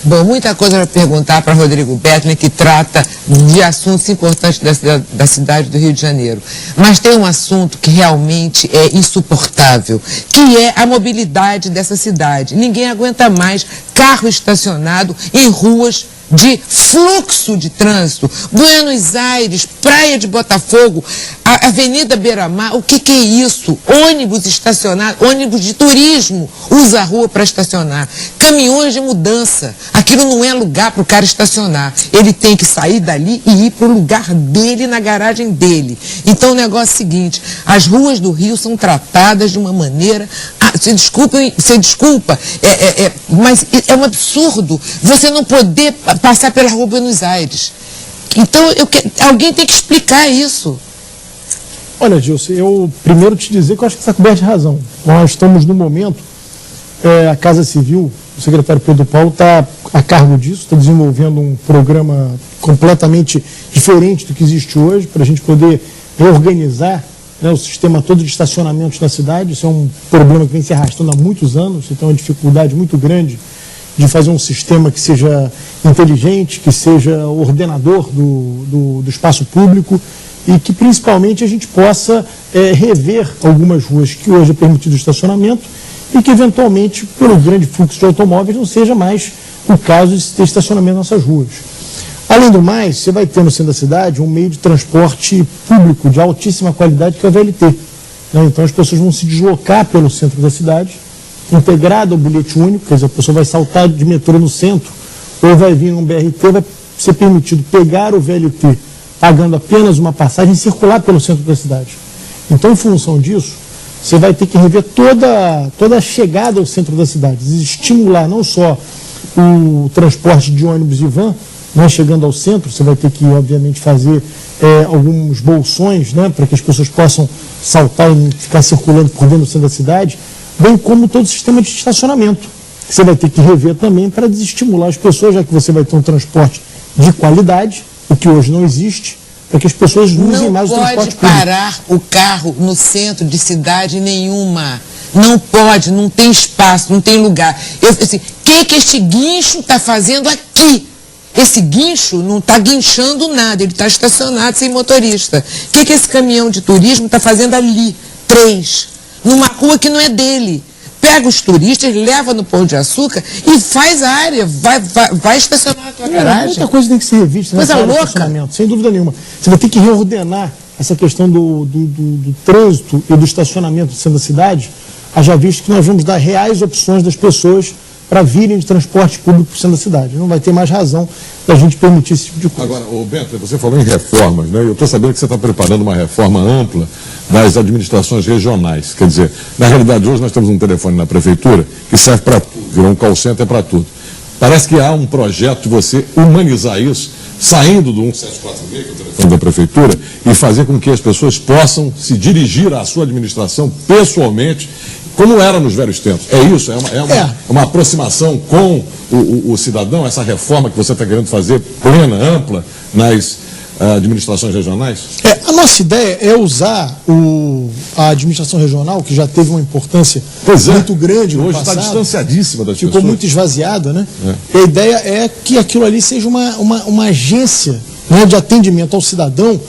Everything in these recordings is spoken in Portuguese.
Bom, muita coisa para perguntar para Rodrigo Bettner, que trata de assuntos importantes da cidade do Rio de Janeiro. Mas tem um assunto que realmente é insuportável, que é a mobilidade dessa cidade. Ninguém aguenta mais carro estacionado em ruas de fluxo de trânsito. Buenos Aires, Praia de Botafogo, a Avenida Beira-Mar, o que é isso? Ônibus estacionado, ônibus de turismo usa a rua para estacionar. Caminhões de mudança, aquilo não é lugar para o cara estacionar. Ele tem que sair dali e ir para o lugar dele, na garagem dele. Então o negócio é o seguinte, as ruas do Rio são tratadas de uma maneira... Você desculpa, mas é um absurdo você não poder passar pela rua Buenos Aires. Então, alguém tem que explicar isso. Olha, Gilson, eu primeiro te dizer que eu acho que você está coberto de razão. Nós estamos no momento, a Casa Civil, o secretário Pedro Paulo está a cargo disso, está desenvolvendo um programa completamente diferente do que existe hoje, para a gente poder reorganizar, né, o sistema todo de estacionamentos na cidade. Isso é um problema que vem se arrastando há muitos anos, então é uma dificuldade muito grande de fazer um sistema que seja inteligente, que seja ordenador do espaço público e que principalmente a gente possa rever algumas ruas que hoje é permitido o estacionamento e que eventualmente, pelo grande fluxo de automóveis, não seja mais o caso de ter estacionamento nessas ruas. Além do mais, você vai ter no centro da cidade um meio de transporte público de altíssima qualidade, que é o VLT. Né? Então as pessoas vão se deslocar pelo centro da cidade, integrado ao bilhete único, quer dizer, a pessoa vai saltar de metrô no centro, ou vai vir num BRT, vai ser permitido pegar o VLT, pagando apenas uma passagem e circular pelo centro da cidade. Então, em função disso, você vai ter que rever toda a chegada ao centro da cidade, estimular não só o transporte de ônibus e van, mas chegando ao centro, você vai ter que, obviamente, fazer alguns bolsões, né, para que as pessoas possam saltar e ficar circulando por dentro do centro da cidade, bem como todo o sistema de estacionamento. Você vai ter que rever também para desestimular as pessoas, já que você vai ter um transporte de qualidade, o que hoje não existe, para que as pessoas usem mais o transporte público. Não pode parar o carro no centro de cidade nenhuma. Não pode, não tem espaço, não tem lugar. Assim, o que este guincho está fazendo aqui? Esse guincho não está guinchando nada, ele está estacionado sem motorista. O que esse caminhão de turismo está fazendo ali? 3, numa rua que não é dele. Pega os turistas, leva no Pão de Açúcar e faz a área, vai estacionar na tua garagem. Muita coisa tem que ser revista nessa área de estacionamento, sem dúvida nenhuma. Você vai ter que reordenar essa questão do trânsito e do estacionamento do centro da cidade, haja visto que nós vamos dar reais opções das pessoas para virem de transporte público para o centro da cidade. Não vai ter mais razão da gente permitir esse tipo de coisa. Agora, Bento, você falou em reformas, né? Eu estou sabendo que você está preparando uma reforma ampla das administrações regionais. Quer dizer, na realidade, hoje nós temos um telefone na prefeitura que serve para tudo, virou um call center para tudo. Parece que há um projeto de você humanizar isso, saindo do 1746, que é o telefone da prefeitura, e fazer com que as pessoas possam se dirigir à sua administração pessoalmente, como era nos velhos tempos. É isso? É uma aproximação com o cidadão, essa reforma que você está querendo fazer plena, ampla, nas administrações regionais? A nossa ideia é usar a administração regional, que já teve uma importância muito grande no hoje passado. Está distanciadíssima das pessoas. Ficou muito esvaziada, né? E a ideia é que aquilo ali seja uma agência, né, de atendimento ao cidadão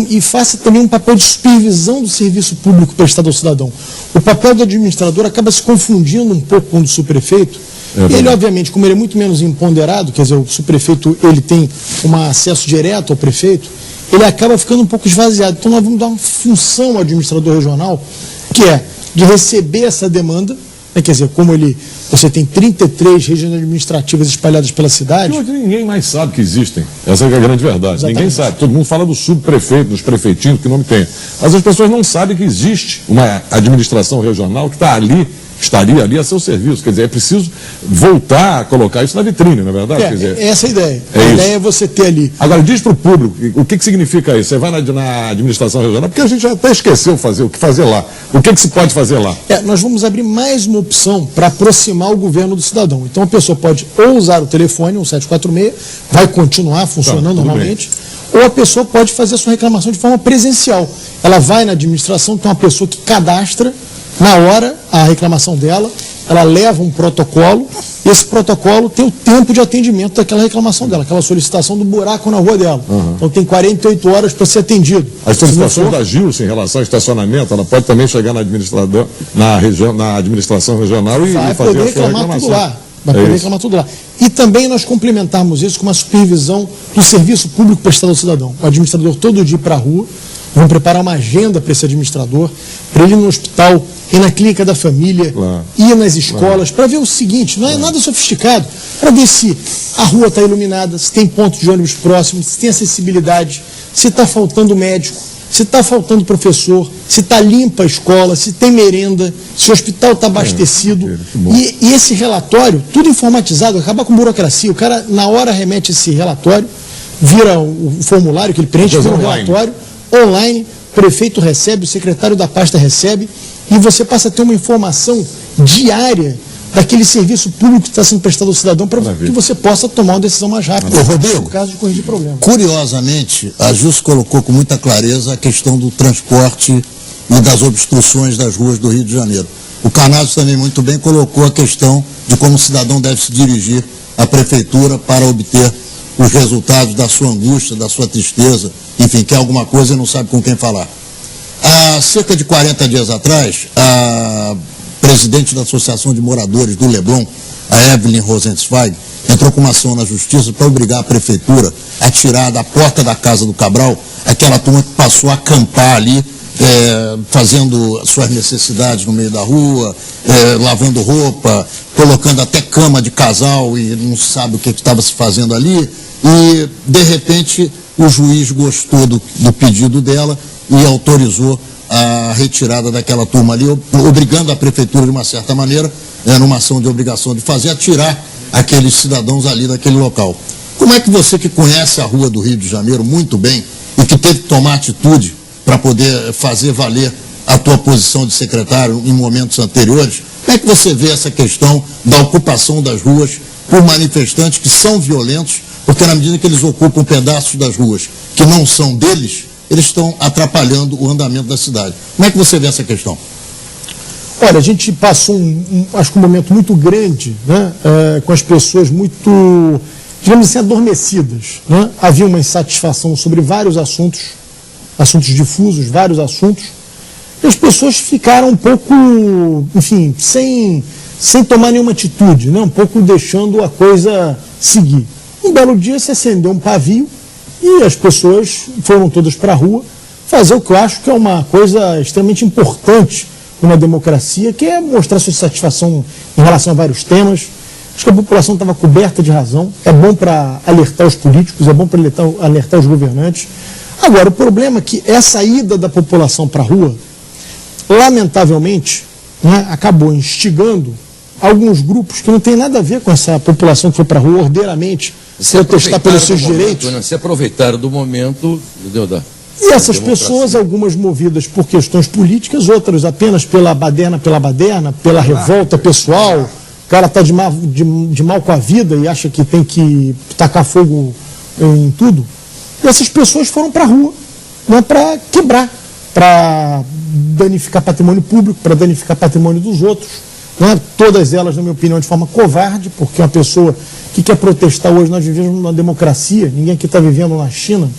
e faça também um papel de supervisão do serviço público prestado ao cidadão. O papel do administrador acaba se confundindo um pouco com o do subprefeito. Ele, obviamente, como ele é muito menos empoderado, quer dizer, o subprefeito ele tem um acesso direto ao prefeito, ele acaba ficando um pouco esvaziado. Então nós vamos dar uma função ao administrador regional, que é de receber essa demanda, né, quer dizer, como você tem 33 regiões administrativas espalhadas pela cidade. E hoje ninguém mais sabe que existem. Essa é a grande verdade. Exatamente. Ninguém sabe. Todo mundo fala do subprefeito, dos prefeitinhos, que nome tem. Mas as pessoas não sabem que existe uma administração regional que estaria ali a seu serviço. Quer dizer, é preciso voltar a colocar isso na vitrine, não é verdade? Quer dizer, essa é a ideia. A ideia é você ter ali. Agora, diz para o público, o que significa isso? Você vai na administração regional, porque a gente até esqueceu o que fazer lá. O que se pode fazer lá? Nós vamos abrir mais uma opção para aproximar o governo do cidadão. Então a pessoa pode ou usar o telefone, 1746, vai continuar funcionando normalmente, ou a pessoa pode fazer a sua reclamação de forma presencial. Ela vai na administração, tem uma pessoa que cadastra na hora a reclamação dela, ela leva um protocolo esse protocolo tem o tempo de atendimento daquela reclamação dela, aquela solicitação do buraco na rua dela. Então tem 48 horas para ser atendido. As solicitações da Gilson em relação ao estacionamento, ela pode também chegar na administração regional e vai fazer poder a sua reclamar reclamação. tudo lá. Vai poder reclamar tudo lá. E também nós complementarmos isso com uma supervisão do serviço público prestado ao cidadão. O administrador todo dia ir para a rua, vão preparar uma agenda para esse administrador, para ele ir no hospital, ir na clínica da família, ir nas escolas, para ver o seguinte, não é nada sofisticado, para ver se a rua está iluminada, se tem ponto de ônibus próximo, se tem acessibilidade, se está faltando médico, se está faltando professor, se está limpa a escola, se tem merenda, se o hospital está abastecido. E esse relatório, tudo informatizado, acabar com burocracia. O cara, na hora, remete esse relatório, vira o formulário que ele preenche, vira um relatório online, o prefeito recebe, o secretário da pasta recebe, e você passa a ter uma informação diária daquele serviço público que está sendo prestado ao cidadão para que você possa tomar uma decisão mais rápida. Rodrigo, no caso de corrigir problema. Curiosamente, a JUS colocou com muita clareza a questão do transporte e das obstruções das ruas do Rio de Janeiro. O Canazzo também muito bem colocou a questão de como o cidadão deve se dirigir à prefeitura para obter os resultados da sua angústia, da sua tristeza, enfim, quer alguma coisa e não sabe com quem falar. Há cerca de 40 dias atrás, a presidente da Associação de Moradores do Leblon, a Evelyn Rosenzweig, entrou com uma ação na justiça para obrigar a prefeitura a tirar da porta da casa do Cabral aquela turma que passou a acampar ali, fazendo suas necessidades no meio da rua, lavando roupa, colocando até cama de casal e não sabe o que estava se fazendo ali. E, de repente, o juiz gostou do pedido dela e autorizou a retirada daquela turma ali, obrigando a prefeitura, de uma certa maneira, numa ação de obrigação de fazer, a tirar aqueles cidadãos ali daquele local. Como é que você, que conhece a rua do Rio de Janeiro muito bem e que teve que tomar atitude para poder fazer valer a tua posição de secretário em momentos anteriores, como é que você vê essa questão da ocupação das ruas por manifestantes que são violentos, porque na medida que eles ocupam pedaços das ruas que não são deles, eles estão atrapalhando o andamento da cidade. Como é que você vê essa questão? Olha, a gente passou, acho que um momento muito grande, né, com as pessoas muito, digamos assim, adormecidas. Né? Havia uma insatisfação sobre vários assuntos difusos, vários assuntos, e as pessoas ficaram um pouco, enfim, sem tomar nenhuma atitude, né? Um pouco deixando a coisa seguir. Um belo dia se acendeu um pavio e as pessoas foram todas para a rua fazer o que eu acho que é uma coisa extremamente importante numa democracia, que é mostrar sua satisfação em relação a vários temas. Acho que a população estava coberta de razão, é bom para alertar os políticos, é bom para alertar os governantes. Agora, o problema é que essa ida da população para a rua, lamentavelmente, né, acabou instigando alguns grupos que não tem nada a ver com essa população que foi para a rua ordeiramente protestar pelos seus direitos. Se aproveitaram do momento, entendeu? E essas pessoas, algumas movidas por questões políticas, outras apenas pela baderna, pela revolta pessoal. O cara está de mal com a vida e acha que tem que tacar fogo em tudo. E essas pessoas foram para a rua, né, para quebrar, para danificar patrimônio público, para danificar patrimônio dos outros. Né? Todas elas, na minha opinião, de forma covarde, porque uma pessoa que quer protestar hoje, nós vivemos numa democracia, ninguém aqui está vivendo na China,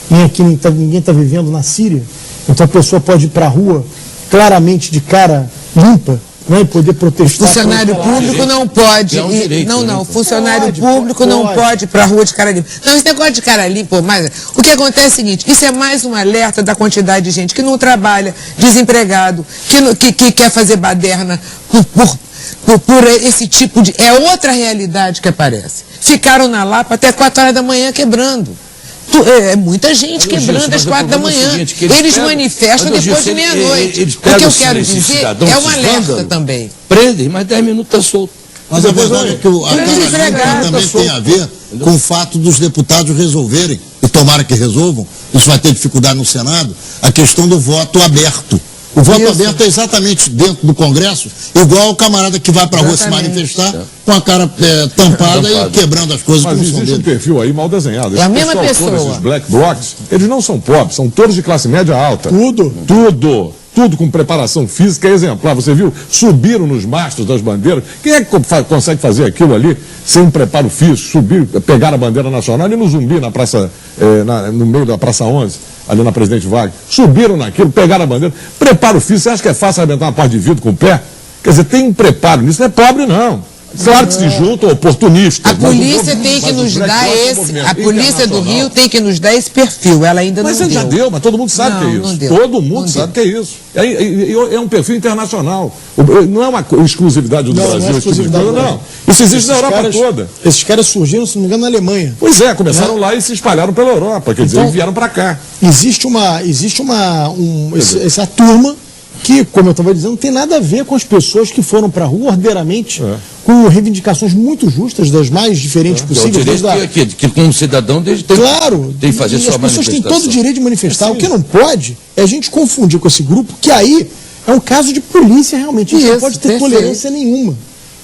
ninguém está vivendo na Síria. Então a pessoa pode ir para a rua claramente de cara limpa, né, e poder protestar. Funcionário público não pode. Funcionário público não pode ir para a rua de cara limpa. Não, esse negócio de cara limpa, mas o que acontece é o seguinte, isso é mais um alerta da quantidade de gente que não trabalha, desempregado, que quer fazer baderna por esse tipo de... É outra realidade que aparece. Ficaram na Lapa até 4 horas da manhã quebrando. É muita gente quebrando às 4 da manhã. Eles manifestam depois de meia-noite. O que eu quero dizer é um alerta também. Prendem, mas 10 minutos está solto. Mas a verdade é que a cara também tem a ver com o fato dos deputados resolverem, e tomara que resolvam, isso vai ter dificuldade no Senado, a questão do voto aberto. O voto aberto é exatamente dentro do Congresso, igual o camarada que vai para a rua se manifestar com a cara tampada e quebrando as coisas que não são dele. Mas existe um perfil aí mal desenhado. É a mesma pessoa. Esses black blocs, eles não são pobres, são todos de classe média alta. Tudo. tudo com preparação física exemplar. Você viu? Subiram nos mastros das bandeiras. Quem é que consegue fazer aquilo ali sem um preparo físico? Subir, pegar a bandeira nacional ali no Zumbi, na praça, no meio da Praça 11, ali na Presidente Vargas. Subiram naquilo, pegaram a bandeira. Preparo físico. Você acha que é fácil arrebentar uma parte de vidro com o pé? Quer dizer, tem um preparo nisso. Não é pobre, não. Claro que se juntam oportunistas. A polícia tem que nos dar esse. A polícia do Rio tem que nos dar esse perfil. Ela ainda não deu. Mas já deu, mas todo mundo sabe que é isso. Todo mundo sabe que é isso. É um perfil internacional. Não é uma exclusividade do Brasil. Não é exclusividade, não. Isso existe na Europa toda. Esses caras surgiram, se não me engano, na Alemanha. Pois é, começaram lá e se espalharam pela Europa. Quer dizer, vieram para cá. Existe essa turma que, como eu estava dizendo, não tem nada a ver com as pessoas que foram para a rua ordeiramente, com reivindicações muito justas, das mais diferentes possíveis. Que como cidadão tem que fazer sua manifestação. As pessoas têm todo o direito de manifestar. O que não pode é a gente confundir com esse grupo, que aí é um caso de polícia realmente. Isso não pode ter tolerância nenhuma.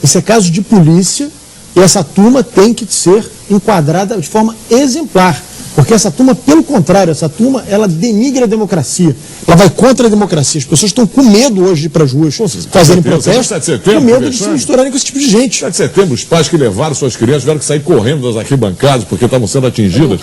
Esse é caso de polícia e essa turma tem que ser enquadrada de forma exemplar. Porque essa turma, pelo contrário, essa turma, ela denigra a democracia. Ela vai contra a democracia. As pessoas estão com medo hoje de ir para as ruas fazerem protesto, com medo de se misturarem com esse tipo de gente. 7 de setembro, os pais que levaram suas crianças tiveram que sair correndo das arquibancadas porque estavam sendo atingidas.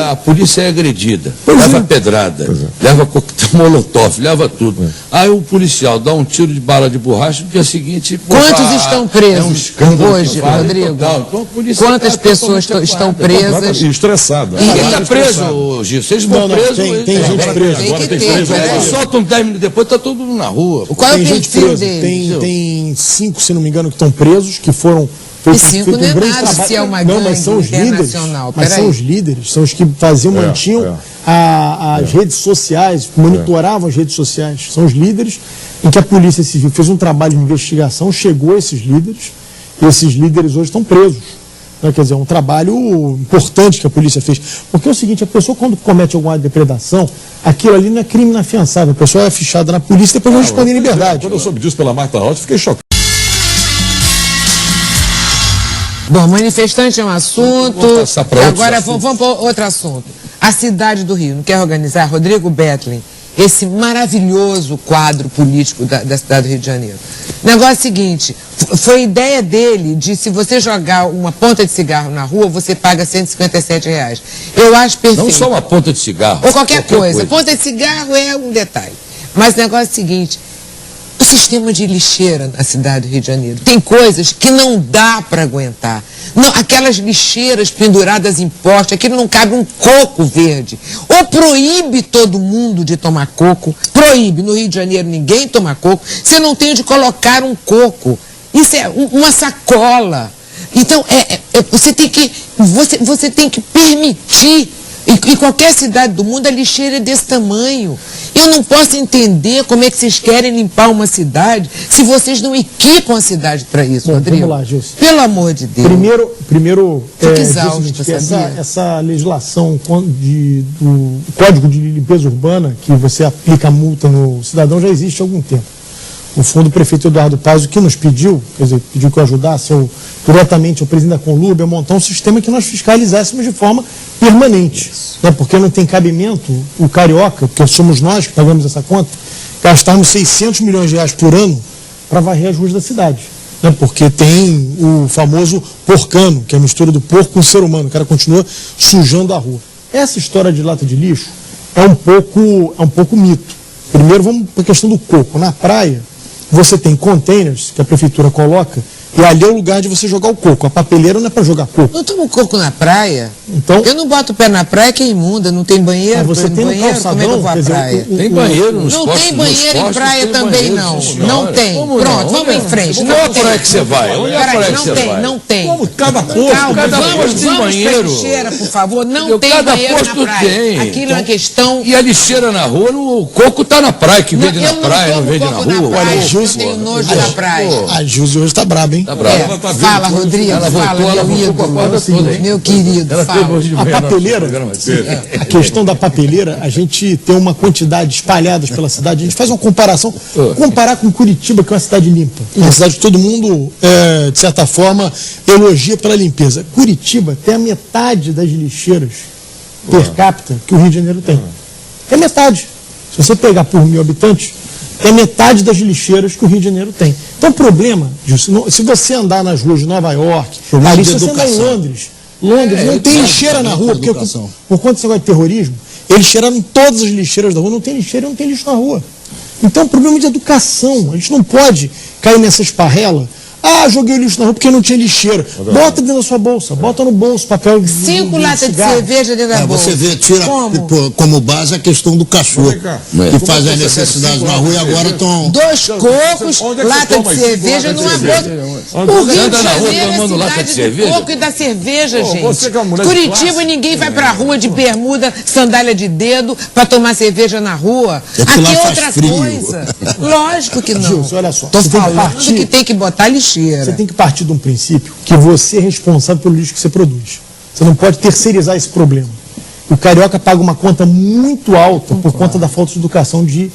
A polícia é agredida, leva pedrada, leva coquetel molotov, leva tudo. Aí o policial dá um tiro de bala de borracha, no dia seguinte... Quantos estão presos hoje, Rodrigo? Então, quantas pessoas estão presas? Estressadas. Está preso, Gil. Vocês vão presos. Tem gente presa. Agora tem preso. Soltam 10 minutos depois, está todo mundo na rua. Qual é o perfil dele? Tem 5, se não me engano, que estão presos, que foram... E 5 não é nada, se é uma gangue internacional. Mas são os líderes, são os que faziam, mantinham as redes sociais, monitoravam as redes sociais. São os líderes em que a Polícia Civil fez um trabalho de investigação, chegou a esses líderes, e esses líderes hoje estão presos. Quer dizer, é um trabalho importante que a polícia fez. Porque é o seguinte, a pessoa quando comete alguma depredação, aquilo ali não é crime inafiançável. A pessoa é fichada na polícia e depois vai responder em liberdade. Quando eu soube disso pela Marta Rocha, fiquei chocado. Bom, manifestante é um assunto. Agora vamos para outro assunto. A cidade do Rio não quer organizar, Rodrigo Betlin, esse maravilhoso quadro político da cidade do Rio de Janeiro. O negócio é o seguinte, foi ideia dele de se você jogar uma ponta de cigarro na rua, você paga R$157. Eu acho perfeito. Não só uma ponta de cigarro. Ou qualquer coisa. Ponta de cigarro é um detalhe. Mas o negócio é o seguinte, o sistema de lixeira na cidade do Rio de Janeiro tem coisas que não dá para aguentar. Não, aquelas lixeiras penduradas em poste, aquilo não cabe um coco verde. Ou proíbe todo mundo de tomar coco, proíbe. No Rio de Janeiro ninguém toma coco, você não tem onde colocar um coco. Isso é uma sacola. Então, você tem que permitir. Em qualquer cidade do mundo, a lixeira é desse tamanho. Eu não posso entender como é que vocês querem limpar uma cidade se vocês não equipam a cidade para isso, Rodrigo. Vamos lá, Gilson. Pelo amor de Deus. Primeiro exausto, essa legislação do Código de Limpeza Urbana, que você aplica multa no cidadão, já existe há algum tempo. No fundo, o prefeito Eduardo Paz, o que nos pediu, quer dizer, pediu que eu ajudasse diretamente ao presidente da Conlub a montar um sistema que nós fiscalizássemos de forma permanente. Né? Porque não tem cabimento o carioca, porque somos nós que pagamos essa conta, gastarmos R$600 milhões por ano para varrer as ruas da cidade. Né? Porque tem o famoso porcano, que é a mistura do porco com o ser humano. O cara continua sujando a rua. Essa história de lata de lixo é um pouco mito. Primeiro, vamos para a questão do coco. Na praia, você tem containers que a prefeitura coloca e ali é o lugar de você jogar o coco. A papeleira não é para jogar coco. Não toma coco na praia? Então, eu não boto o pé na praia que é imunda, não tem banheiro. Você tem banheiro, calçadão, como é que eu vou à praia? Tem banheiro nos Não postos, tem banheiro em praia também, não. Não tem. Como Pronto, não? vamos em frente. Onde é a praia que você vai? Onde é a praia que você vai? Não tem. Como cada posto, cada posto tem banheiro. Lixeira, por favor, não tem cada banheiro posto na praia. tem. Aquilo é uma questão... E a lixeira na rua, o coco tá na praia, que vende na praia, não vende na rua. Olha, eu tenho nojo da praia. A Gilze hoje está braba, hein? Tá brava. Fala, Rodrigo, fala, meu ídolo. Meu querido, fala. A papeleira, a questão da papeleira, a gente tem uma quantidade espalhadas pela cidade, a gente faz uma comparação, comparar com Curitiba, que é uma cidade limpa, uma cidade que todo mundo, de certa forma, elogia pela limpeza. Curitiba tem a metade das lixeiras per capita que o Rio de Janeiro tem. É metade. Se você pegar por 1.000 habitantes, é metade das lixeiras que o Rio de Janeiro tem. Então o problema, se você andar nas ruas de Nova York, Paris, se você andar em Londres não tem lixeira na rua, porque por conta desse negócio de terrorismo, eles tiraram todas as lixeiras da rua, não tem lixeira e não tem lixo na rua. Então é um problema de educação, a gente não pode cair nessa esparrela. Ah, joguei lixo na rua porque não tinha lixeira. Bota dentro da sua bolsa, bota no bolso, papel de 5 latas de cerveja dentro da bolsa. Você vê, tira como base a questão do cachorro, que faz as necessidades na rua e agora estão... 2 cocos, lata de cerveja numa bolsa. O Rio de Janeiro é a cidade do coco e da cerveja, gente. Curitiba, ninguém vai pra rua de bermuda, sandália de dedo, pra tomar cerveja na rua. Aqui é outra coisa. Lógico que não. Gilson, olha só. Tô falando que tem que botar lixeira. Você tem que partir de um princípio que você é responsável pelo lixo que você produz. Você não pode terceirizar esse problema. O carioca paga uma conta muito alta por conta da falta de educação de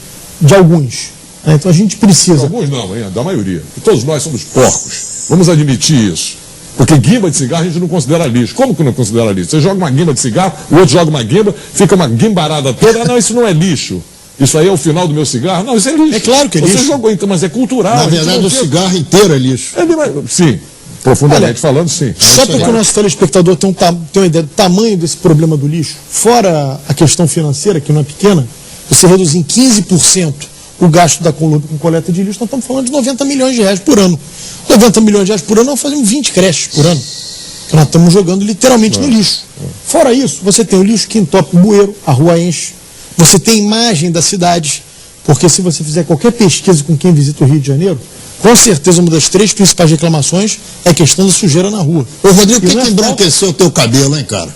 alguns. Então a gente precisa... Alguns não, hein? Da maioria. Todos nós somos porcos. Vamos admitir isso. Porque guimba de cigarro a gente não considera lixo. Como que não considera lixo? Você joga uma guimba de cigarro, o outro joga uma guimba, fica uma guimbarada toda. Não, isso não é lixo. Isso aí é o final do meu cigarro? Não, isso é lixo. É claro que é lixo. Você jogou, então, mas é cultural. Na verdade, o cigarro inteiro é lixo. Sim, profundamente falando, sim. Só para que o nosso telespectador tenha uma ideia do tamanho desse problema do lixo, fora a questão financeira, que não é pequena, você reduzir em 15% o gasto da Colômbia com coleta de lixo, nós estamos falando de 90 milhões de reais por ano. 90 milhões de reais por ano, nós fazemos 20 creches por ano. Que nós estamos jogando literalmente no lixo. Fora isso, você tem o lixo que entope o bueiro, a rua enche. Você tem imagem da cidade, porque se você fizer qualquer pesquisa com quem visita o Rio de Janeiro, com certeza uma das 3 principais reclamações é a questão da sujeira na rua. Ô Rodrigo, o que embranqueceu o teu cabelo, hein, cara?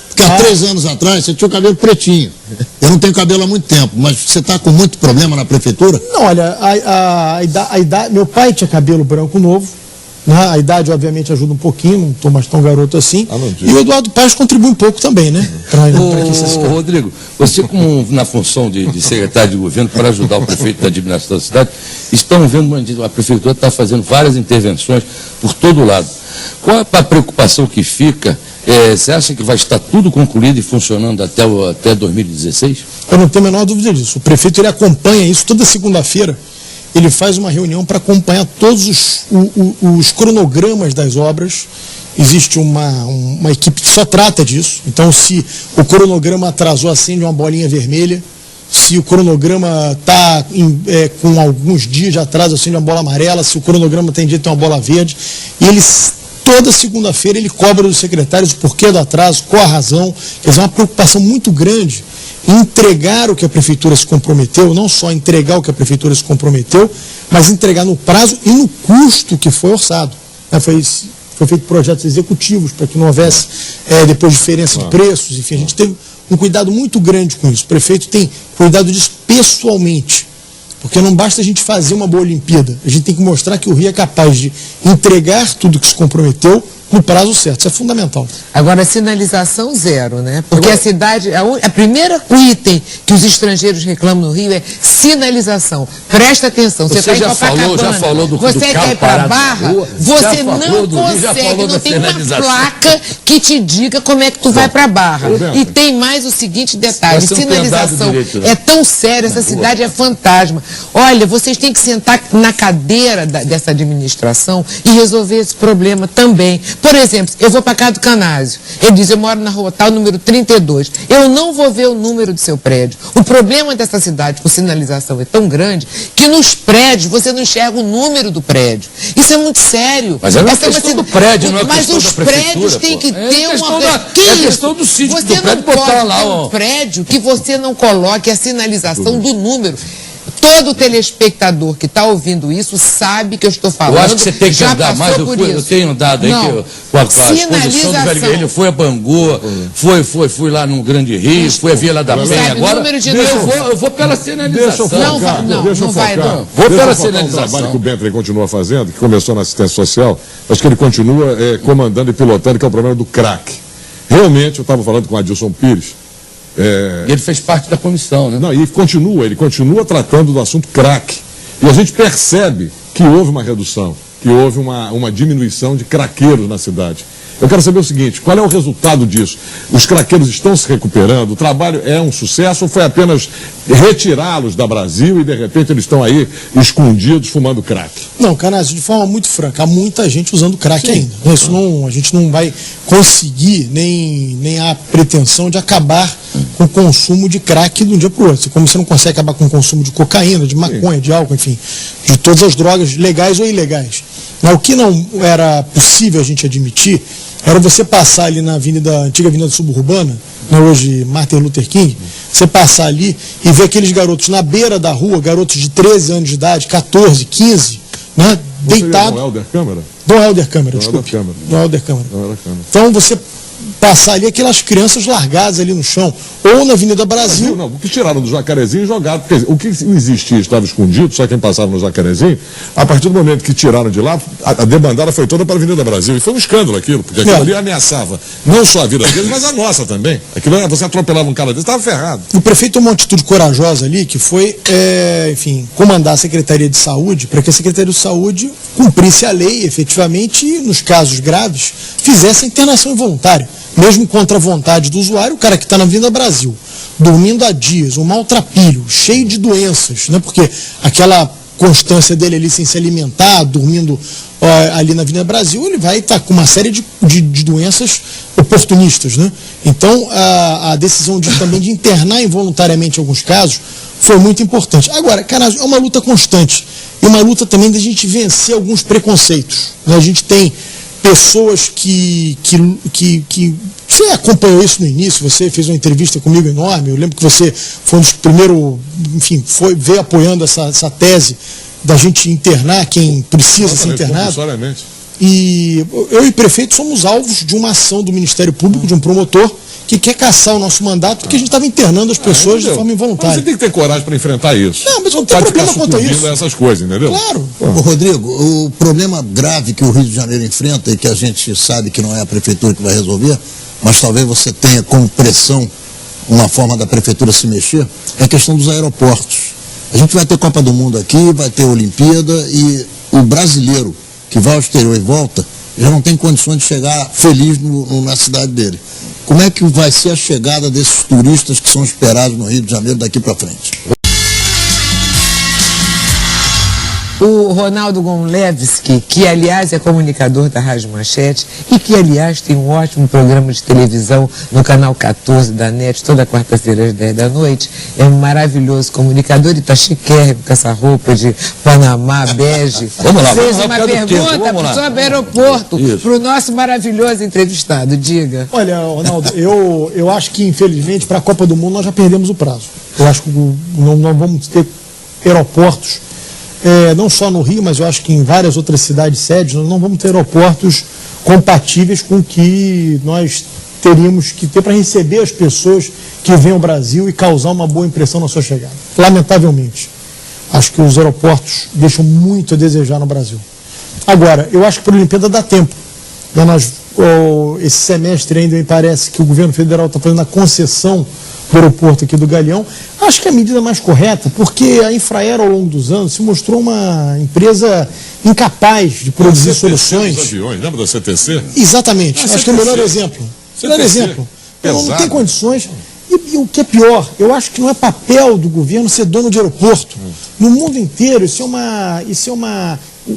Porque há 3 anos atrás você tinha o cabelo pretinho. Eu não tenho cabelo há muito tempo, mas você está com muito problema na prefeitura? Não, olha, a idade, meu pai tinha cabelo branco novo. A idade, obviamente, ajuda um pouquinho, não estou mais tão garoto assim. E o Eduardo Paes contribui um pouco também, né? Rodrigo, você como na função de secretário de governo para ajudar o prefeito da administração da cidade, estão vendo, a prefeitura está fazendo várias intervenções por todo lado. Qual é a preocupação que fica? Você acha que vai estar tudo concluído e funcionando até 2016? Eu não tenho a menor dúvida disso. O prefeito ele acompanha isso toda segunda-feira. Ele faz uma reunião para acompanhar todos os cronogramas das obras. Existe uma equipe que só trata disso. Então, se o cronograma atrasou, acende uma bolinha vermelha. Se o cronograma está com alguns dias de atraso, acende uma bola amarela. Se o cronograma tem dia, tem uma bola verde. E eles, toda segunda-feira, ele cobra dos secretários o porquê do atraso, qual a razão. Quer dizer, é uma preocupação muito grande entregar o que a prefeitura se comprometeu, não só entregar o que a prefeitura se comprometeu, mas entregar no prazo e no custo que foi orçado. Foi feito projetos executivos para que não houvesse depois diferença de preços, enfim, a gente teve um cuidado muito grande com isso. O prefeito tem cuidado disso pessoalmente, porque não basta a gente fazer uma boa Olimpíada, a gente tem que mostrar que o Rio é capaz de entregar tudo que se comprometeu no prazo certo, isso é fundamental. Agora, sinalização zero, né? Porque a cidade, a primeira item que os estrangeiros reclamam no Rio é sinalização. Presta atenção, você está em Copacabana, já falou do você quer ir para Barra, você não consegue, não tem uma placa que te diga como é que tu vai para Barra. E tem mais o seguinte detalhe, sinalização é tão séria, essa cidade é fantasma. Olha, vocês têm que sentar na cadeira dessa administração e resolver esse problema também. Por exemplo, eu vou para casa do Canásio, ele diz, eu moro na rua tal, número 32, eu não vou ver o número do seu prédio. O problema dessa cidade com sinalização é tão grande que nos prédios você não enxerga o número do prédio. Isso é muito sério. Mas é uma questão do prédio, não é questão da prefeitura. Mas os prédios têm que ter uma... É questão do sítio do prédio, botar lá um prédio que você não coloque a sinalização do número. Todo telespectador que está ouvindo isso sabe que eu estou falando. Eu acho que você tem que andar mais. Eu tenho andado aí com a exposição do Velho Guerreiro, foi a Bangu, fui lá no Grande Rio, fui a Vila da Penha. Agora eu vou pela sinalização. Não vai, não. Vou pela sinalização. O trabalho que o Bentley continua fazendo, que começou na assistência social, acho que ele continua comandando e pilotando, que é o problema do crack. Realmente, eu estava falando com o Adilson Pires. Ele fez parte da comissão, né? Não, e ele continua tratando do assunto crack. E a gente percebe que houve uma redução, que houve uma diminuição de craqueiros na cidade. Eu quero saber o seguinte, qual é o resultado disso? Os craqueiros estão se recuperando? O trabalho é um sucesso ou foi apenas retirá-los da Brasil e de repente eles estão aí escondidos fumando crack? Não, Canazzo, de forma muito franca, há muita gente usando crack ainda. Isso não, a gente não vai conseguir, nem há pretensão de acabar com o consumo de crack de um dia para o outro. Como você não consegue acabar com o consumo de cocaína, de maconha, de álcool, enfim, de todas as drogas legais ou ilegais. Mas o que não era possível a gente admitir era você passar ali na antiga avenida suburbana, né, hoje Martin Luther King, você passar ali e ver aqueles garotos na beira da rua, garotos de 13 anos de idade, 14, 15, né, deitados. Dom Helder Câmara? Dom Helder Câmara, desculpe. Dom Helder Câmara. Então você passar ali aquelas crianças largadas ali no chão, ou na Avenida Brasil. Não, o que tiraram do Jacarezinho e jogaram, porque o que existia estava escondido, só quem passava no Jacarezinho, a partir do momento que tiraram de lá, a debandada foi toda para a Avenida Brasil, e foi um escândalo aquilo, porque aquilo ali ameaçava não só a vida deles, mas a nossa também. Aquilo, você atropelava um cara desse, estava ferrado. O prefeito tomou uma atitude corajosa ali, que foi, enfim, comandar a Secretaria de Saúde, para que a Secretaria de Saúde cumprisse a lei, efetivamente, e nos casos graves, fizesse a internação involuntária. Mesmo contra a vontade do usuário, o cara que está na Avenida Brasil, dormindo há dias, um maltrapilho, cheio de doenças, né? Porque aquela constância dele ali sem se alimentar, dormindo ali na Avenida Brasil, ele vai estar com uma série de doenças oportunistas, né? Então, a decisão também de internar involuntariamente em alguns casos foi muito importante. Agora, Canazzo, é uma luta constante e uma luta também de a gente vencer alguns preconceitos, né? A gente tem pessoas que você acompanhou isso no início, você fez uma entrevista comigo enorme, eu lembro que você foi um dos primeiros, enfim, veio apoiando essa tese da gente internar quem precisa ser internado. E eu e o prefeito somos alvos de uma ação do Ministério Público, de um promotor, que quer caçar o nosso mandato, porque a gente estava internando as pessoas de forma involuntária. Mas você tem que ter coragem para enfrentar isso. Não, mas não tem problema quanto a isso. Essas coisas, entendeu? Claro. Rodrigo, o problema grave que o Rio de Janeiro enfrenta e que a gente sabe que não é a prefeitura que vai resolver, mas talvez você tenha como pressão uma forma da prefeitura se mexer, é a questão dos aeroportos. A gente vai ter Copa do Mundo aqui, vai ter Olimpíada e o brasileiro que vai ao exterior e volta já não tem condições de chegar feliz na cidade dele. Como é que vai ser a chegada desses turistas que são esperados no Rio de Janeiro daqui para frente? O Ronaldo Gonlewski, que aliás é comunicador da Rádio Manchete e que aliás tem um ótimo programa de televisão no canal 14 da NET, toda quarta-feira às 10 da noite, é um maravilhoso comunicador e está chiquérrimo com essa roupa de Panamá, bege. Vamos lá, fez uma pergunta sobre o aeroporto para o nosso maravilhoso entrevistado, diga. Olha, Ronaldo, eu acho que infelizmente para a Copa do Mundo nós já perdemos o prazo. Eu acho que não vamos ter aeroportos, não só no Rio, mas eu acho que em várias outras cidades sedes, nós não vamos ter aeroportos compatíveis com o que nós teríamos que ter para receber as pessoas que vêm ao Brasil e causar uma boa impressão na sua chegada. Lamentavelmente. Acho que os aeroportos deixam muito a desejar no Brasil. Agora, eu acho que para a Olimpíada dá tempo. Esse semestre ainda me parece que o governo federal está fazendo a concessão do aeroporto aqui do Galeão. Acho que é a medida mais correta, porque a Infraero ao longo dos anos se mostrou uma empresa incapaz de produzir soluções. Aviões, lembra da CTC? Exatamente, acho que é o melhor exemplo. Melhor exemplo. Não tem condições. E o que é pior, eu acho que não é papel do governo ser dono de aeroporto. No mundo inteiro,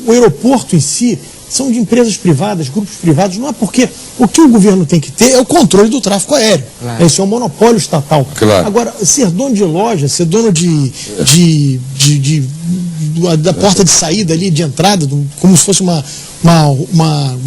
o aeroporto em si são de empresas privadas, grupos privados, não é porque o que o governo tem que ter é o controle do tráfego aéreo. Claro. Esse é um monopólio estatal. Claro. Agora, ser dono de loja, ser dono da porta de saída ali, de entrada, como se fosse uma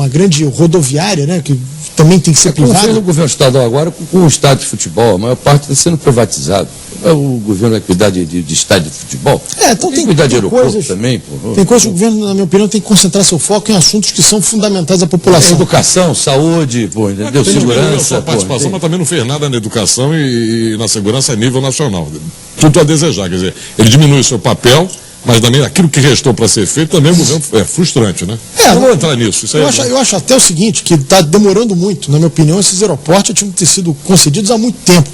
grande rodoviária, né, que também tem que ser privada. Como fez o governo estadual agora com o estádio de futebol, a maior parte está sendo privatizado. O governo vai cuidar de estádio de futebol? Então tem que cuidar de aeroporto também. Tem coisas que o governo, na minha opinião, tem que concentrar seu foco em assuntos que são fundamentais à população. Educação, saúde, entendeu? Segurança. A participação, mas também não fez nada na educação e na segurança a nível nacional. Tudo a desejar, quer dizer, ele diminui o seu papel, mas também aquilo que restou para ser feito também o governo é frustrante, né? Não vou entrar nisso. Eu acho até o seguinte, que está demorando muito, na minha opinião, esses aeroportos já tinham que ter sido concedidos há muito tempo.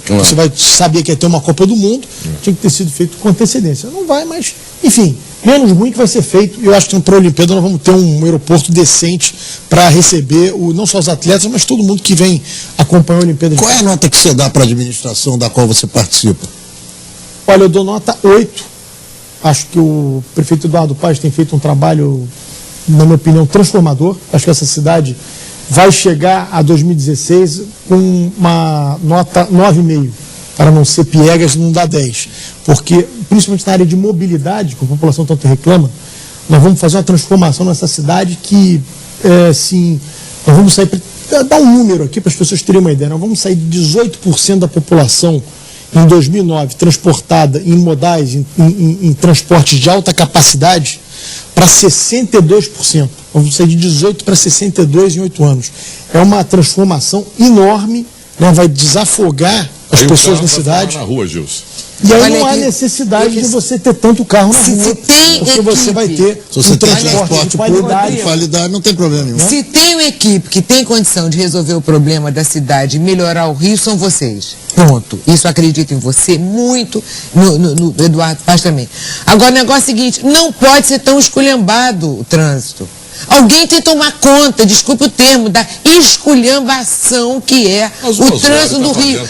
Você vai saber que ia ter uma Copa do Mundo, tinha que ter sido feito com antecedência. Não vai, mas, enfim, menos ruim que vai ser feito. Eu acho que para a Olimpíada nós vamos ter um aeroporto decente para receber não só os atletas, mas todo mundo que vem acompanhar a Olimpíada. Qual é a nota que você dá para a administração da qual você participa? Olha, eu dou nota 8. Acho que o prefeito Eduardo Paes tem feito um trabalho, na minha opinião, transformador. Acho que essa cidade vai chegar a 2016 com uma nota 9,5, para não ser piegas, não dá 10. Porque, principalmente na área de mobilidade, que a população tanto reclama, nós vamos fazer uma transformação nessa cidade que, nós vamos sair, dar um número aqui para as pessoas terem uma ideia, nós vamos sair de 18% da população em 2009 transportada em modais, em transportes de alta capacidade, para 62%. Vamos sair de 18 para 62 em 8 anos. É uma transformação enorme, né? Vai desafogar as pessoas na cidade. Na rua, Gilson. E aí não há necessidade de você ter tanto carro na rua, porque você vai ter se você tem transporte de público de qualidade, não tem problema nenhum. Se tem uma equipe que tem condição de resolver o problema da cidade e melhorar o Rio, são vocês. Pronto. Isso acredito em você muito, no Eduardo Paes também. Agora, o negócio é o seguinte, não pode ser tão esculhambado o trânsito. Alguém tem que tomar conta, desculpe o termo, da esculhambação que é o trânsito do Rio.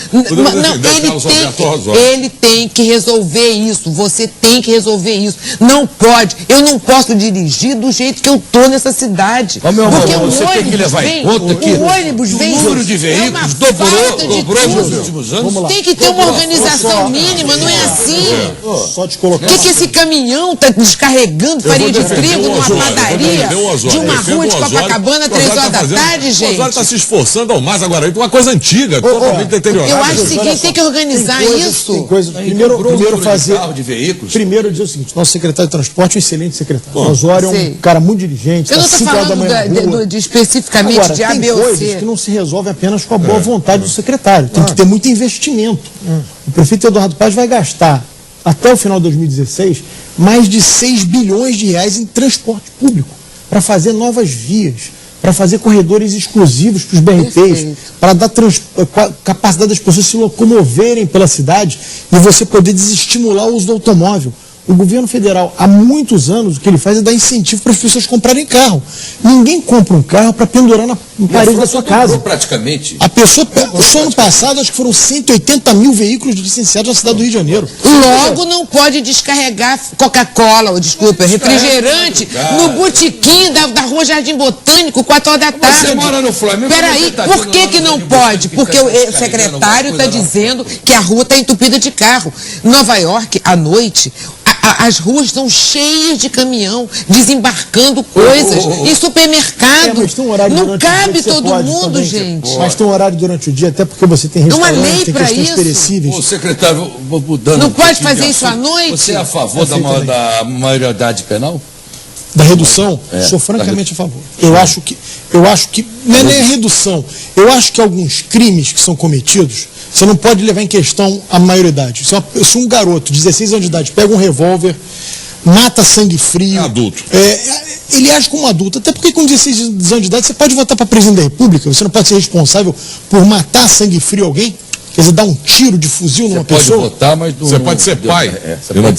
Ele tem que resolver isso, você tem que resolver isso. Não pode, eu não posso dirigir do jeito que eu estou nessa cidade. Porque você tem que levar em conta que o ônibus vem, o número de veículos dobrou nos últimos anos. Tem que ter uma organização mínima, não é assim. Só te colocar. O que esse caminhão está descarregando farinha de trigo numa padaria? De uma rua de Copacabana, 3 horas da tarde, gente. O Osório está se esforçando ao mais agora. Uma coisa antiga, totalmente deteriorada. Eu acho o seguinte, tem que organizar isso. Primeiro fazer. Primeiro dizer o seguinte: nosso secretário de transporte é um excelente secretário. O Osório é um cara muito dirigente. Eu não estou falando especificamente agora, de A, B ou C. Tem coisas que não se resolve apenas com a boa vontade do secretário. Tem que ter muito investimento. O prefeito Eduardo Paes vai gastar, até o final de 2016, mais de 6 bilhões de reais em transporte público, para fazer novas vias, para fazer corredores exclusivos para os BRTs, para dar capacidade das pessoas se locomoverem pela cidade e você poder desestimular o uso do automóvel. O governo federal, há muitos anos, o que ele faz é dar incentivo para as pessoas comprarem carro. Ninguém compra um carro para pendurar na parede da sua casa. Praticamente. A pessoa, só ano passado, acho que foram 180 mil veículos licenciados na cidade do Rio de Janeiro. Logo não pode descarregar Coca-Cola, ou desculpa, refrigerante, no botequim da Rua Jardim Botânico, 4 horas da tarde. Você mora no Flamengo. Peraí, por que não pode? Porque o secretário está dizendo que a rua está entupida de carro. Nova York, à noite, as ruas estão cheias de caminhão, desembarcando coisas, em supermercado. Não cabe todo mundo, também, gente. Mas tem um horário durante o dia, até porque você tem restaurantes, uma lei tem para questões isso. perecíveis. Ô, secretário, vou mudando. Não pode fazer isso à noite? Você é a favor da maioridade penal? Da redução? Sou francamente a favor. Eu acho que não é nem a redução. Eu acho que alguns crimes que são cometidos, você não pode levar em questão a maioridade. Se um garoto de 16 anos de idade pega um revólver, mata sangue frio. É adulto. Ele age como adulto. Até porque com 16 anos de idade você pode votar para presidente da República. Você não pode ser responsável por matar sangue frio alguém. Quer dizer, dar um tiro de fuzil numa pessoa. Você pode votar, mas você pode ser pai. Você pode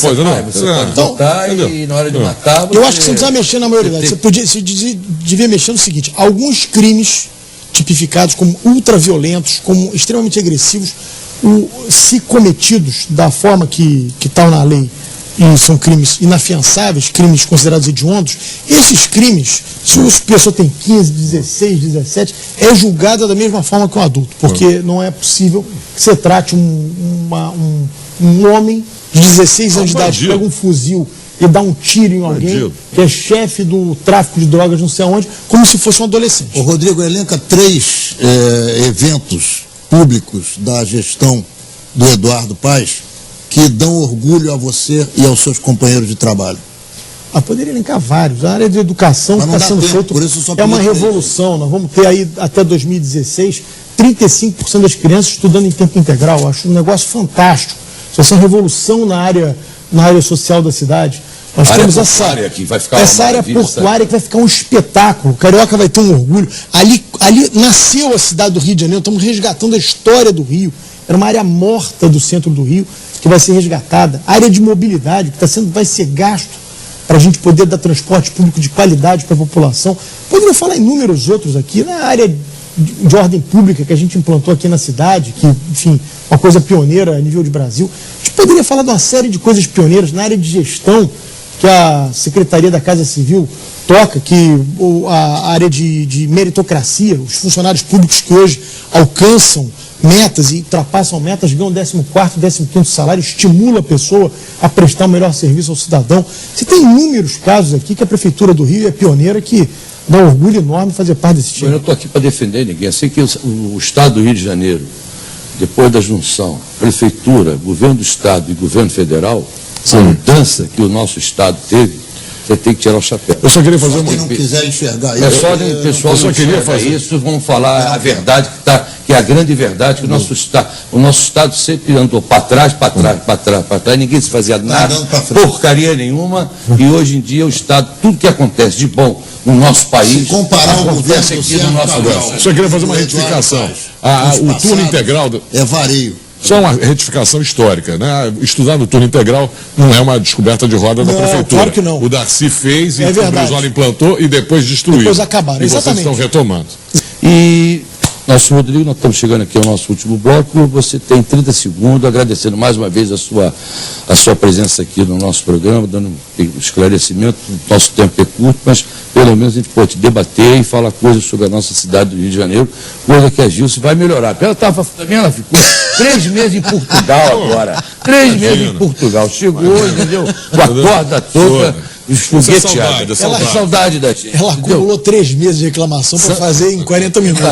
votar e na hora de matar. Eu acho que você não precisa mexer na maioridade. Você devia mexer no seguinte: alguns crimes tipificados como ultraviolentos, como extremamente agressivos, se cometidos da forma que está na lei, e são crimes inafiançáveis, crimes considerados hediondos, esses crimes, se a pessoa tem 15, 16, 17, é julgada da mesma forma que um adulto, porque não é possível que você trate um homem de 16 anos de idade, pega um fuzil e dá um tiro em alguém, que é chefe do tráfico de drogas não sei aonde, como se fosse um adolescente. O Rodrigo, elenca 3 eventos públicos da gestão do Eduardo Paes que dão orgulho a você e aos seus companheiros de trabalho. Poderia elencar vários. A área de educação que está sendo feita é uma revolução. Nós vamos ter aí, até 2016, 35% das crianças estudando em tempo integral. Eu acho um negócio fantástico. Isso vai ser uma revolução na área social da cidade. Nós temos essa área portuária que vai ficar um espetáculo. O Carioca vai ter um orgulho. Ali nasceu a cidade do Rio de Janeiro. Estamos resgatando a história do Rio. Era uma área morta do centro do Rio, que vai ser resgatada. A área de mobilidade, que vai ser gasto para a gente poder dar transporte público de qualidade para a população. Poderia falar inúmeros outros aqui, na área de ordem pública que a gente implantou aqui na cidade, que, enfim, uma coisa pioneira a nível de Brasil. A gente poderia falar de uma série de coisas pioneiras na área de gestão, que a Secretaria da Casa Civil toca, que a área de meritocracia, os funcionários públicos que hoje alcançam metas e ultrapassam metas, ganham 14º, 15º salário, estimula a pessoa a prestar um melhor serviço ao cidadão. Você tem inúmeros casos aqui que a Prefeitura do Rio é pioneira, que dá um orgulho enorme fazer parte desse time. Eu não estou aqui para defender ninguém. Assim que o Estado do Rio de Janeiro, depois da junção, Prefeitura, Governo do Estado e Governo Federal, a mudança que o nosso Estado teve, você tem que tirar o chapéu. Eu só queria fazer uma... Quem não quiser enxergar É só o pessoal eu só queria fazer isso, vamos falar a verdade, que é a grande verdade, que o nosso Estado sempre andou para trás, ninguém se fazia nada, porcaria nenhuma, e hoje em dia o Estado, tudo que acontece de bom no nosso país, se comparar o acontece aqui no nosso Brasil. Eu só queria fazer uma retificação. O turno integral... É vareio. Só uma retificação histórica, né? Estudar no turno integral não é uma descoberta de roda da Prefeitura. Claro que não. O Darcy fez, é e o Brizola implantou e depois destruiu. Depois acabaram, e exatamente. vocês estão retomando. E, nosso Rodrigo, nós estamos chegando aqui ao nosso último bloco. Você tem 30 segundos, agradecendo mais uma vez a sua presença aqui no nosso programa, dando um esclarecimento. Nosso tempo é curto, mas pelo menos a gente pode debater e falar coisas sobre a nossa cidade do Rio de Janeiro, coisa que a Gilce vai melhorar. Ela ficou 3 meses em Portugal agora. 3 meses em Portugal. Chegou, entendeu? Com a corda toda, esfogueteada. Saudade da gente. Ela acumulou 3 meses de reclamação para fazer em 40 minutos.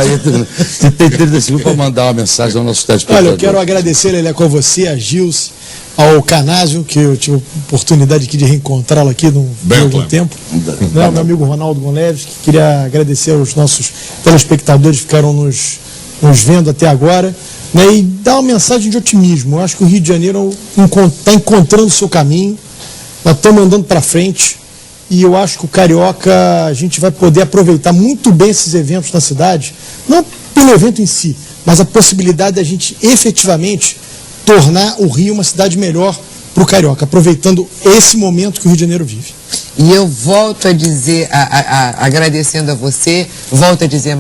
Você tem 30 segundos para mandar uma mensagem ao nosso telespectador. Olha, eu quero agradecer, Lelé, com você, a Gilce, ao Canásio, que eu tive a oportunidade aqui de reencontrá-lo aqui no algum tempo. Né, meu amigo Ronaldo Gonleves, que queria agradecer aos nossos telespectadores que ficaram nos vendo até agora. Né, e dar uma mensagem de otimismo. Eu acho que o Rio de Janeiro está encontrando o seu caminho, nós estamos andando para frente, e eu acho que o Carioca, a gente vai poder aproveitar muito bem esses eventos na cidade, não pelo evento em si, mas a possibilidade da gente efetivamente tornar o Rio uma cidade melhor para o Carioca, aproveitando esse momento que o Rio de Janeiro vive. E eu volto a dizer, agradecendo a você, volto a dizer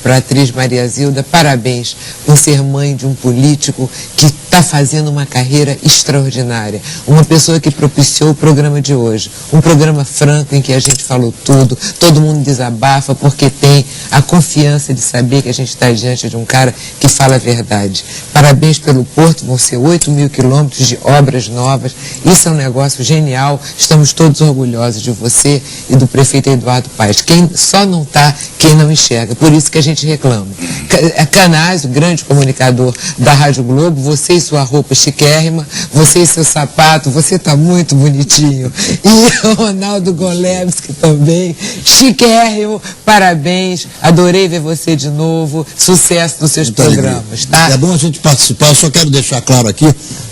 para a atriz Maria Zilda, parabéns por ser mãe de um político que está fazendo uma carreira extraordinária. Uma pessoa que propiciou o programa de hoje. Um programa franco em que a gente falou tudo, todo mundo desabafa porque tem a confiança de saber que a gente está diante de um cara que fala a verdade. Parabéns pelo Porto, vão ser 8.000 quilômetros de obras novas. Isso é um negócio genial, estamos todos orgulhosos de você e do prefeito Eduardo Paes. Quem só não está, quem não enxerga. Por isso que a gente reclama. Canais, o grande comunicador da Rádio Globo, você e sua roupa chiquérrima, você e seu sapato, você está muito bonitinho. E o Ronaldo Gonleves, que também, chiquérrimo, parabéns, adorei ver você de novo, sucesso nos seus programas, tá? É bom a gente participar, eu só quero deixar claro aqui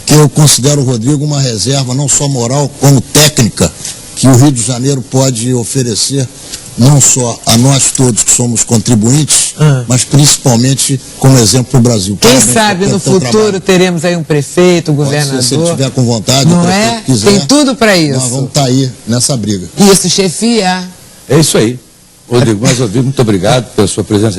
que eu considero o Rodrigo uma reserva não só moral, como técnica, que o Rio de Janeiro pode oferecer não só a nós todos que somos contribuintes, mas principalmente como exemplo para o Brasil. Quem sabe no futuro teremos aí um prefeito, um governador. Se ele tiver com vontade, não é? Quiser, tem tudo para isso. Nós vamos estar aí nessa briga. Isso, chefia. É isso aí. Rodrigo, mais uma vez, muito obrigado pela sua presença